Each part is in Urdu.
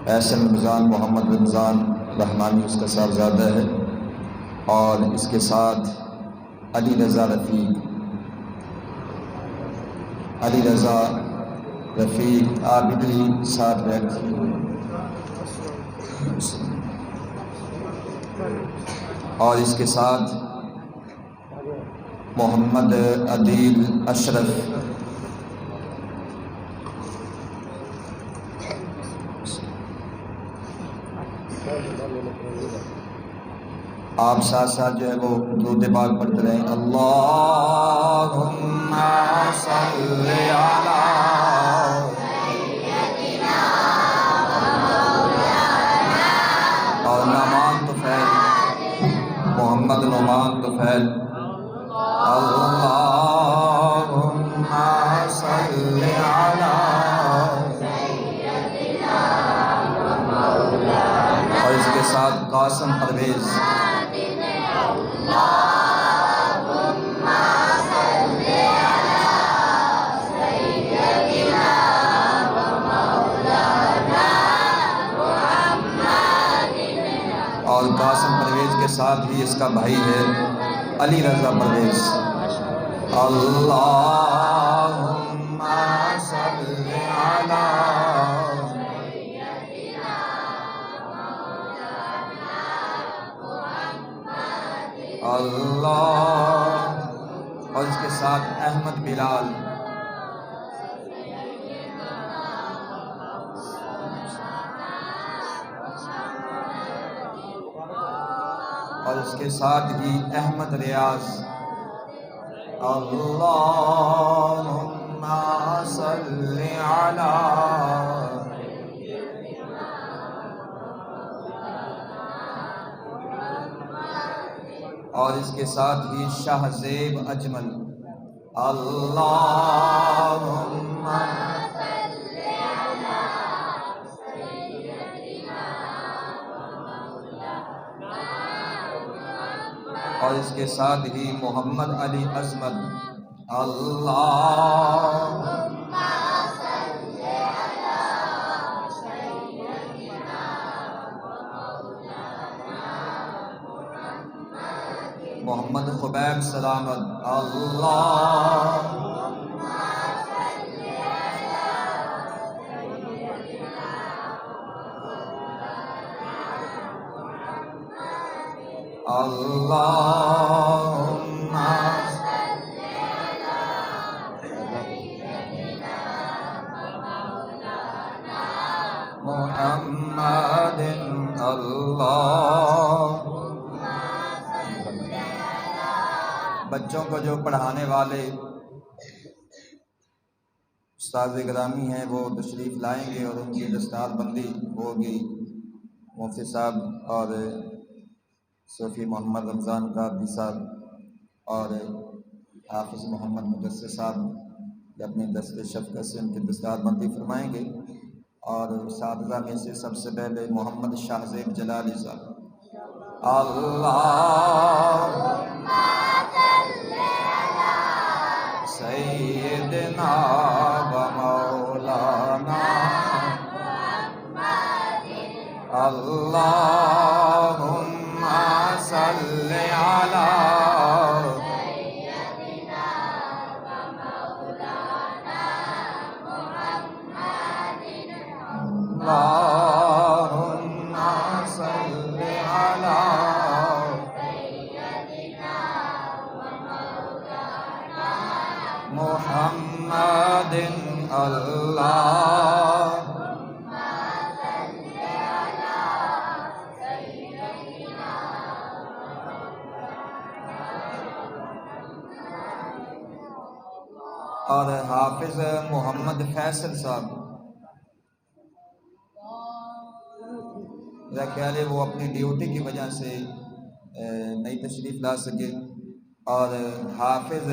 احسن رمضان محمد رمضان رحمانی اس کا صاحبزادہ ہے، اور اس کے ساتھ علی رضا رفیق آپ بھی ساتھ بیٹھے، اور اس کے ساتھ محمد عدیل اشرف، آپ ساتھ ساتھ جو ہے وہ درود پاک پڑھتے رہیں۔ اللہم صلی علی سیدنا اور نعمان طفیل، محمد نعمان طفیل، اللہم صلی علی سیدنا اور اس کے ساتھ قاسم پرویز، اور قاسم پرویز کے ساتھ ہی اس کا بھائی ہے علی رضا پرویز۔ اللہم صلی علی اللہ، اور اس کے ساتھ احمد بلال، اور اس کے ساتھ ہی احمد ریاض۔ اللہم صلی علی اور اس کے ساتھ ہی شاہ زیب اجمل۔ اللہم صلی علی سیدنا اور اس کے ساتھ ہی محمد علی عظمت۔ اللہم صلی علی سیدنا محمد خبیب سلامت۔ اللہم صلی علی سیدنا اللہم صلی علی سیدنا محمد۔ اللہ بچوں کو جو پڑھانے والے استاد گرامی ہیں وہ تشریف لائیں گے اور ان کی دستار بندی ہوگی۔ مفتی صاحب اور صوفی محمد رمضان قادری صاحب اور حافظ محمد مدثر صاحب اپنی دست شفقت سے ان کی دستار بندی فرمائیں گے، اور اساتذہ میں سے سب سے پہلے محمد شاہ زیب جلالی صاحب۔ اللہم صلی علی سیدنا و مولانا محمد۔ اللہم صلی علی سیدنا و مولانا محمد۔ اللہم صلی علی سیدنا و مولانا محمد۔ اللہ اور حافظ محمد فیصل صاحب، میرا خیال ہے وہ اپنی ڈیوٹی کی وجہ سے نہیں تشریف لا سکے، اور حافظ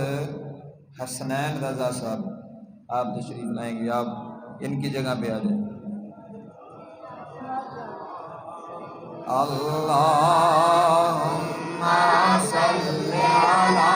حسنین رضا صاحب آپ تشریف لائیں گے، آپ ان کی جگہ پہ آ جائیں۔ اللہم صلی علی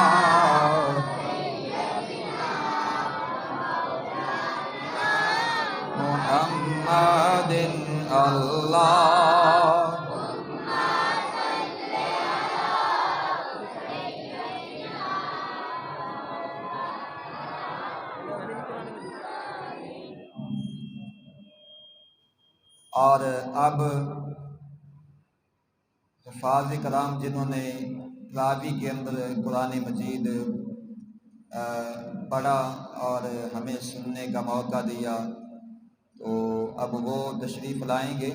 اور اب حفاظ کرام جنہوں نے تراویح کے اندر قرآن مجید پڑھا اور ہمیں سننے کا موقع دیا، تو اب وہ تشریف لائیں گے۔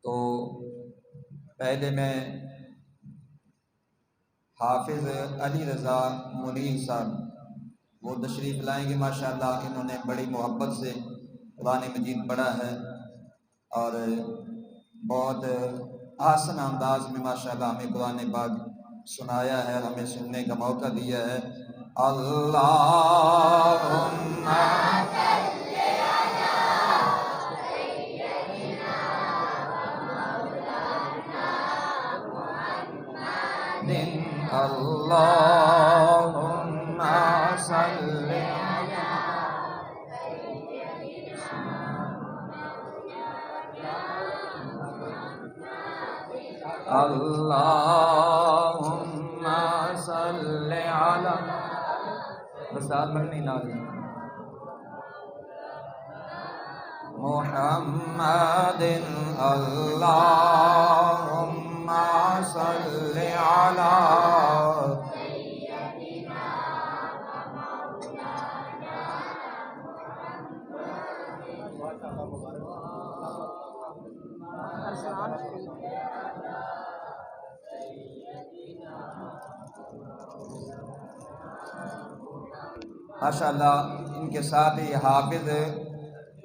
تو پہلے میں حافظ علی رضا منیر صاحب وہ تشریف لائیں گے۔ ماشاءاللہ انہوں نے بڑی محبت سے قرآن مجید پڑھا ہے اور بہت آسن انداز میں ماشاءاللہ ہمیں قرآن پاک سنایا ہے، ہمیں سننے کا موقع دیا ہے۔ اللہم اللہم صل اللہم صل علی بسات مکنی نازل محمد اللہم صل علی ماشاءاللہ ان کے ساتھ ہی حافظ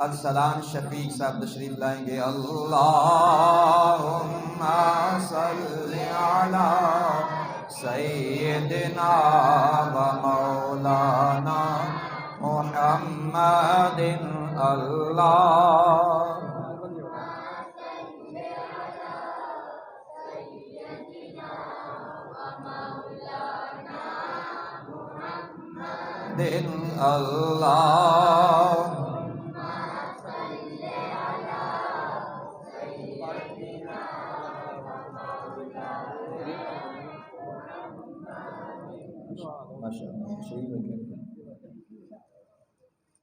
ارسلان شفیق صاحب تشریف لائیں گے۔ اللہم صل علی سیدنا و مولانا محمد اللہ اللہ